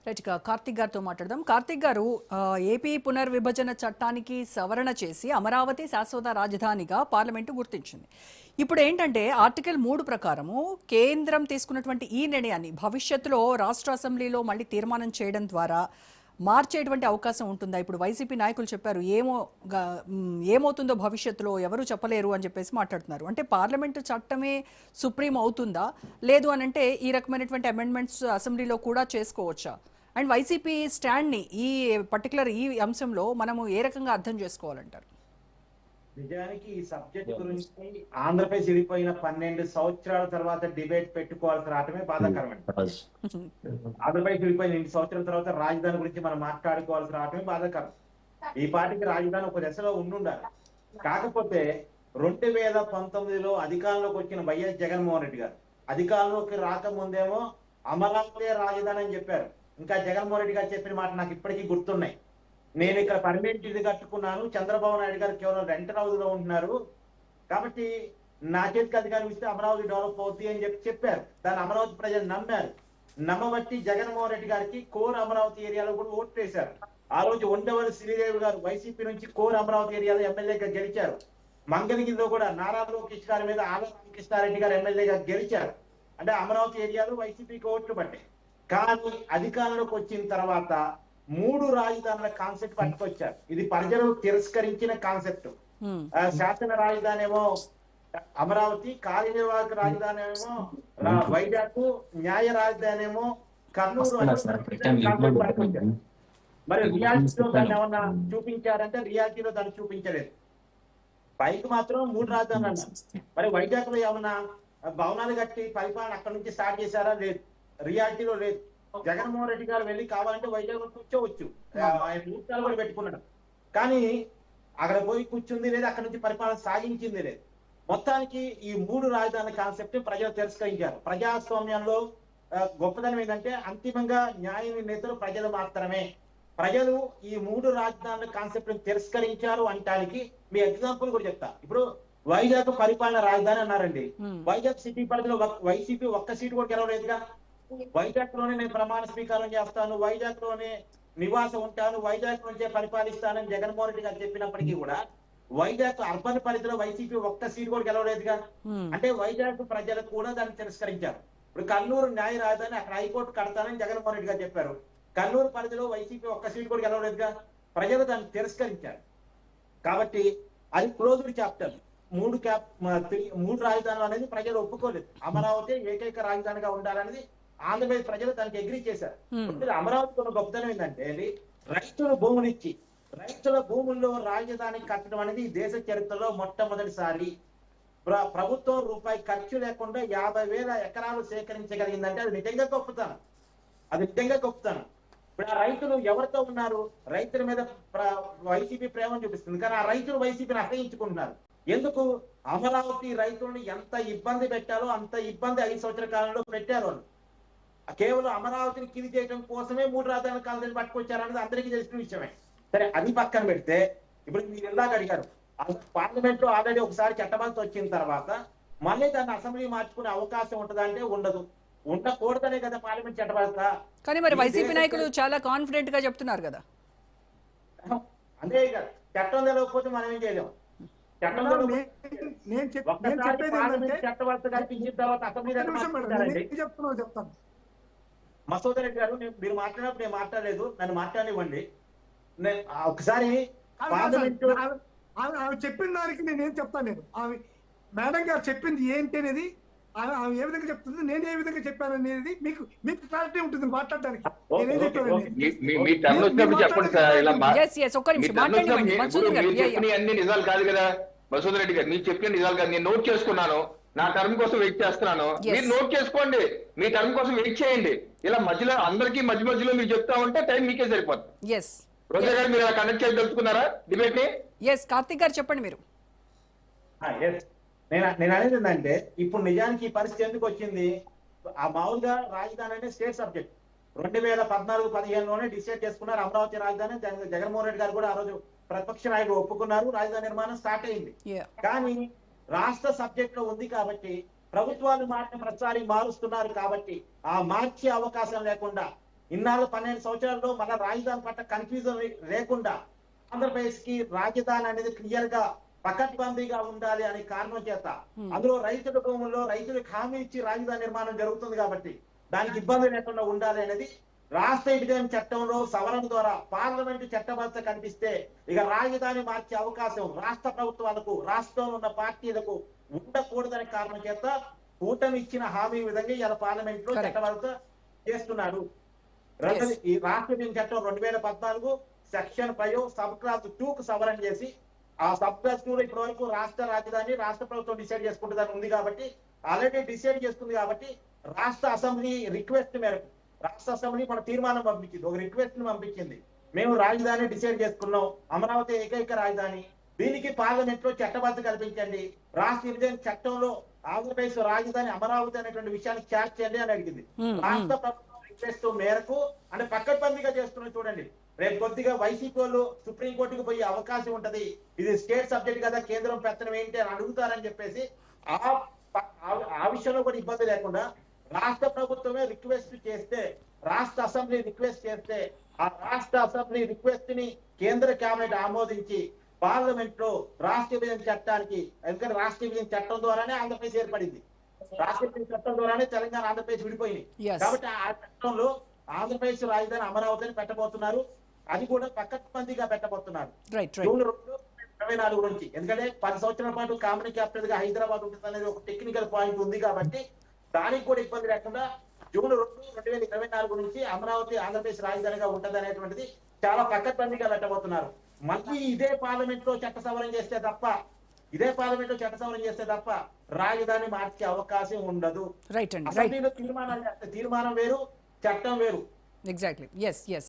Right గా కార్తిక్ గారితో మాట్లాడదాం. కార్తిక్ గారు, ఏపీ పునర్విభజన చట్టానికి సవరణ చేసి అమరావతి శాశ్వత రాజధానిగా పార్లమెంటు గుర్తించింది. ఇప్పుడు ఏంటంటే ఆర్టికల్ 3 ప్రకారము కేంద్రం తీసుకున్నటువంటి ఈ నిర్ణయాన్ని భవిష్యత్తులో రాష్ట్ర అసెంబ్లీలో మళ్ళీ తీర్మానం చేయడం ద్వారా మార్చేటువంటి అవకాశం ఉంటుందా? ఇప్పుడు వైసీపీ నాయకులు చెప్పారు, ఏమవుతుందో భవిష్యత్తులో ఎవరు చెప్పలేరు అని చెప్పేసి మాట్లాడుతున్నారు. అంటే పార్లమెంటు చట్టమే సుప్రీం అవుతుందా, లేదు అని అంటే ఈ రకమైనటువంటి అమెండ్మెంట్స్ అసెంబ్లీలో కూడా చేసుకోవచ్చా? అండ్ వైసీపీ స్టాండ్ని ఈ అంశంలో మనము ఏ రకంగా అర్థం చేసుకోవాలంటారు? నిజానికి ఈ సబ్జెక్ట్ గురించి ఆంధ్రప్రదేశ్ విడిపోయిన 12 సంవత్సరాల తర్వాత డిబేట్ పెట్టుకోవాల్సి రావటమే బాధాకరమండి. ఆంధ్రప్రదేశ్ విడిపోయిన 2 సంవత్సరాల తర్వాత రాజధాని గురించి మనం మాట్లాడుకోవాల్సి రావటమే బాధాకరం. ఈ పార్టీకి రాజధాని ఒక దశలో ఉండాలి. కాకపోతే 2019లో అధికారంలోకి వచ్చిన వైఎస్ జగన్మోహన్ రెడ్డి గారు అధికారంలోకి రాకముందేమో అమరావతి రాజధాని అని చెప్పారు. ఇంకా జగన్మోహన్ రెడ్డి గారు చెప్పిన మాట నాకు ఇప్పటికీ గుర్తున్నాయి. నేను ఇక్కడ పర్మనెంట్ ఇది కట్టుకున్నాను, చంద్రబాబు నాయుడు గారు కేవలం రెంట్ హౌస్ లో ఉంటున్నారు, కాబట్టి నా చేతికి అధికారం ఇస్తే అమరావతి డెవలప్ అవుతుంది అని చెప్పారు. దాన్ని అమరావతి ప్రజలు నమ్మారు. నమ్మబట్టి జగన్మోహన్ రెడ్డి గారికి కోర్ అమరావతి ఏరియాలో కూడా ఓటు వేశారు. ఆ రోజు ఉండవల్లి శ్రీదేవి గారు వైసీపీ నుంచి కోర్ అమరావతి ఏరియాలో ఎమ్మెల్యేగా గెలిచారు. మంగళగిరిలో కూడా నారా లోకేష్ గారి మీద ఆల రామకృష్ణారెడ్డి గారు ఎమ్మెల్యేగా గెలిచారు. అంటే అమరావతి ఏరియాలో వైసీపీకి ఓట్లు పట్టాయి. కానీ అధికారంలోకి వచ్చిన తర్వాత 3 రాజధానుల కాన్సెప్ట్ పట్టుకొచ్చారు. ఇది ప్రజలు తిరస్కరించిన కాన్సెప్ట్. శాసన రాజధాని ఏమో అమరావతి, కార్యనిర్వాహక రాజధాని ఏమో వైజాగ్, న్యాయ రాజధాని ఏమో కర్నూలు. మరి రియాలిటీలో దాన్ని ఏమన్నా చూపించారంటే రియాలిటీలో దాన్ని చూపించలేదు. పైకి మాత్రం 3 రాజధానులు అన్నారు. మరి వైజాగ్ లో ఏమన్నా భవనాలు కట్టి పరిపాలన అక్కడ నుంచి స్టార్ట్ చేశారా? లేదు, రియాలిటీలో లేదు. జగన్మోహన్ రెడ్డి గారు వెళ్ళి కావాలంటే వైజాగ్ కూర్చోవచ్చు, ఆయన మూర్తాలు కూడా పెట్టుకున్నాడు. కానీ అక్కడ పోయి కూర్చుంది లేదు, అక్కడ నుంచి పరిపాలన సాగించింది లేదు. మొత్తానికి ఈ 3 రాజధానుల కాన్సెప్ట్ ప్రజలు తిరస్కరించారు. ప్రజాస్వామ్యంలో గొప్పదనం ఏంటంటే అంతిమంగా న్యాయ నిర్ణేతలు ప్రజలు మాత్రమే. ప్రజలు ఈ 3 రాజధానుల కాన్సెప్ట్ తిరస్కరించారు అంటానికి మీ ఎగ్జాంపుల్ కూడా చెప్తా. ఇప్పుడు వైజాగ్ పరిపాలన రాజధాని అన్నారండి. వైజాగ్ సిటీ పరిధిలో వైసీపీ ఒక్క సీటు కూడా గెలవలేదుగా. వైజాగ్ లోనే నేను ప్రమాణ స్వీకారం చేస్తాను, వైజాగ్ లోనే నివాసం ఉంటాను, వైజాగ్ నుంచే పరిపాలిస్తానని జగన్మోహన్ రెడ్డి గారు చెప్పినప్పటికీ కూడా వైజాగ్ అర్బన్ పరిధిలో వైసీపీ ఒక్క సీటు కూడా గెలవలేదుగా. అంటే వైజాగ్ ప్రజలు కూడా దాన్ని తిరస్కరించారు. ఇప్పుడు కర్నూలు న్యాయ రాజధాని, అక్కడ హైకోర్టు కడతానని జగన్మోహన్ రెడ్డి గారు చెప్పారు. కర్నూలు పరిధిలో వైసీపీ ఒక్క సీటు కూడా గెలవలేదుగా. ప్రజలు దాన్ని తిరస్కరించారు. కాబట్టి అది క్లోజ్డ్ చాప్టర్. 3 రాజధానులు అనేది ప్రజలు ఒప్పుకోలేదు. అమరావతి ఏకైక రాజధానిగా ఉండాలనేది ఆంధ్రప్రదేశ్ ప్రజలు దానికి అగ్రీ చేశారు. అమరావతి ఉన్న గొప్పతనం ఏంటంటే రైతుల భూములిచ్చి రైతుల భూముల్లో రాజధాని కట్టడం అనేది దేశ చరిత్రలో మొట్టమొదటిసారి. ప్రభుత్వం రూపాయి ఖర్చు లేకుండా 50,000 ఎకరాలు సేకరించగలిగిందంటే అది నిజంగా గొప్పతనం. ఇప్పుడు ఆ రైతులు ఎవరితో ఉన్నారు? రైతుల మీద వైసీపీ ప్రేమ చూపిస్తుంది, కానీ ఆ రైతులు వైసీపీని అసహించుకుంటున్నారు. ఎందుకు? అమరావతి రైతులను ఎంత ఇబ్బంది పెట్టాలో అంత ఇబ్బంది 5 సంవత్సరాల కాలంలో పెట్టారు. కేవలం అమరావతిని కిలి చేయడం కోసమే 3 రాజధానుల కాన్సెప్ట్ పట్టుకొచ్చారన్నది అందరికీ తెలిసిన విషయమే. సరే, అది పక్కన పెడితే ఇప్పుడు మీరు ఇందాక అడిగారు, పార్లమెంట్ లో ఆల్రెడీ ఒకసారి చట్టబద్ధత వచ్చిన తర్వాత మళ్ళీ దాన్ని అసెంబ్లీ మార్చుకునే అవకాశం ఉంటుందా అంటే ఉండదు. ఉండకూడదనే కదా పార్లమెంట్ చట్టబద్ధత. కానీ మరి వైసీపీ నాయకులు చాలా కాన్ఫిడెంట్ గా చెప్తున్నారు కదా. అంతే కదా, చట్టం తెలియకపోతే మనం ఏం చేయలేము. చట్టబద్ధత కల్పించిన తర్వాత అసెంబ్లీ చెప్తాను. మసూద్ రెడ్డి గారు, మీరు మాట్లాడినప్పుడు నేను మాట్లాడలేదు, నన్ను మాట్లాడనివ్వండి. ఒకసారి ఆమె చెప్పిన దానికి నేనేం చెప్తాను. నేను ఆమె మేడం గారు చెప్పింది ఏంటి అనేది, ఆమె ఏ విధంగా చెప్తుంది, నేను ఏ విధంగా చెప్పాను అనేది మీకు క్లారిటీ ఉంటుంది మాట్లాడడానికి. నేనేం చెప్పాను అన్ని నిజాలు కాదు కదా మసూద్ రెడ్డి గారు, మీరు చెప్పిన నిజాలు కాదు. నేను నోట్ చేసుకున్నాను, నా టర్మ్ కోసం వెయిట్ చేస్తున్నాను. మీరు నోట్ చేసుకోండి, మీ టర్మ్ కోసం వెయిట్ చేయండి. ఇలా మధ్యలో అందరికీ మధ్యలో మీరు చెప్తా ఉంటే టైం మీకే సరిపోతుంది. రోజా గారు, మీరు కండక్ట్ చేయదలుచుకున్నారా డిబేట్ ని? కార్తిక్ గారు చెప్పండి మీరు. నేను అనేది ఏంటంటే ఇప్పుడు నిజానికి ఈ పరిస్థితి ఎందుకు వచ్చింది? ఆ మామూలుగా రాజధాని అంటే స్టేట్ సబ్జెక్ట్. 2014-15లోనే డిసైడ్ చేసుకున్నారు అమరావతి రాజధాని. జగన్మోహన్ రెడ్డి గారు కూడా ఆ రోజు ప్రతిపక్ష నాయకులు ఒప్పుకున్నారు, రాజధాని నిర్మాణం స్టార్ట్ అయింది. కానీ రాష్ట్ర సబ్జెక్ట్ లో ఉంది కాబట్టి ప్రభుత్వాలు మారిన ప్రతిసారి మారుస్తున్నారు కాబట్టి ఆ మార్చే అవకాశం లేకుండా ఇన్నాళ్ళు 12 సంవత్సరాల్లో మన రాజధాని పట్ల కన్ఫ్యూజన్ లేకుండా ఆంధ్రప్రదేశ్ కి రాజధాని అనేది క్లియర్ గా పకడ్బందీగా ఉండాలి అనే కారణం చేత అందులో రైతుల భూముల్లో రైతులకు హామీ ఇచ్చి రాజధాని నిర్మాణం జరుగుతుంది కాబట్టి దానికి ఇబ్బంది లేకుండా ఉండాలి అనేది రాష్ట్ర విభజన చట్టంలో సవరణ ద్వారా పార్లమెంటు చట్టబద్ధత కనిపిస్తే ఇక రాజధాని మార్చే అవకాశం రాష్ట్ర ప్రభుత్వాలకు రాష్ట్రంలో ఉన్న పార్టీలకు ఉండకూడదనే కారణం చేత కూటమి ఇచ్చిన హామీ విధంగా ఇలా పార్లమెంట్ లో చట్టబద్ధత చేస్తున్నాడు. రెండోది ఈ రాష్ట్ర విభజన చట్టం 2014 సెక్షన్ 5 సబ్ క్లాస్ 2 కు సవరణ చేసి ఆ సబ్ క్లాస్ 2 లో ఇప్పటి వరకు రాష్ట్ర రాజధాని రాష్ట్ర ప్రభుత్వం డిసైడ్ చేసుకుంటుందని ఉంది కాబట్టి ఆల్రెడీ డిసైడ్ చేస్తుంది కాబట్టి రాష్ట్ర అసెంబ్లీ రిక్వెస్ట్ మేరకు రాష్ట్ర అసెంబ్లీ మన తీర్మానం పంపించింది, ఒక రిక్వెస్ట్ ని పంపించింది. మేము రాజధాని డిసైడ్ చేసుకున్నాం, అమరావతి ఏకైక రాజధాని, దీనికి పార్లమెంట్ లో చట్టబద్ధత కల్పించండి, రాష్ట్ర విభజన చట్టంలో ఆంధ్రప్రదేశ్ రాజధాని అమరావతి అనేటువంటి విషయాన్ని క్యాచ్ చేయండి అని అడిగింది. రాష్ట్ర ప్రభుత్వం రిక్వెస్ట్ మేరకు అంటే పక్కడ్బందీగా చేస్తున్నారు. చూడండి, రేపు కొద్దిగా వైసీపీ వాళ్ళు సుప్రీంకోర్టుకు పోయే అవకాశం ఉంటది, ఇది స్టేట్ సబ్జెక్ట్ కదా కేంద్రం పెత్తనం ఏంటి అని అడుగుతారని చెప్పేసి ఆ విషయంలో కూడా ఇబ్బంది లేకుండా రాష్ట్ర ప్రభుత్వమే రిక్వెస్ట్ చేస్తే, రాష్ట్ర అసెంబ్లీ రిక్వెస్ట్ చేస్తే ఆ రాష్ట్ర అసెంబ్లీ రిక్వెస్ట్ ని కేంద్ర కేబినెట్ ఆమోదించి పార్లమెంట్ లో రాష్ట్ర విభజన చట్టానికి, ఎందుకంటే రాష్ట్ర విభజన చట్టం ద్వారానే ఆంధ్రప్రదేశ్ ఏర్పడింది, రాష్ట్ర విభజన చట్టం ద్వారానే తెలంగాణ ఆంధ్రప్రదేశ్ విడిపోయింది. కాబట్టి ఆ చట్టంలో ఆంధ్రప్రదేశ్ రాజధాని అమరావతిని పెట్టబోతున్నారు, అది కూడా పకడ్బందీగా పెట్టబోతున్నారు జూన్ 2024 నుంచి. ఎందుకంటే 10 సంవత్సరాల పాటు కామన్ క్యాపిటల్ గా హైదరాబాద్ ఉంటుంది అనేది ఒక టెక్నికల్ పాయింట్ ఉంది కాబట్టి దానికి కూడా ఇబ్బంది లేకుండా జూన్ 2, 2024 నుంచి అమరావతి ఆంధ్రప్రదేశ్ రాజధానిగా ఉంటది అనేటువంటిది చాలా పకడ్బందీగా పెట్టబోతున్నారు. మళ్ళీ ఇదే పార్లమెంట్ లో చట్ట సవరణ చేస్తే తప్ప రాజధాని మార్చే అవకాశం ఉండదు. అసెంబ్లీలో తీర్మానం వేరు, చట్టం వేరు. ఎగ్జాక్ట్లీ. ఎస్.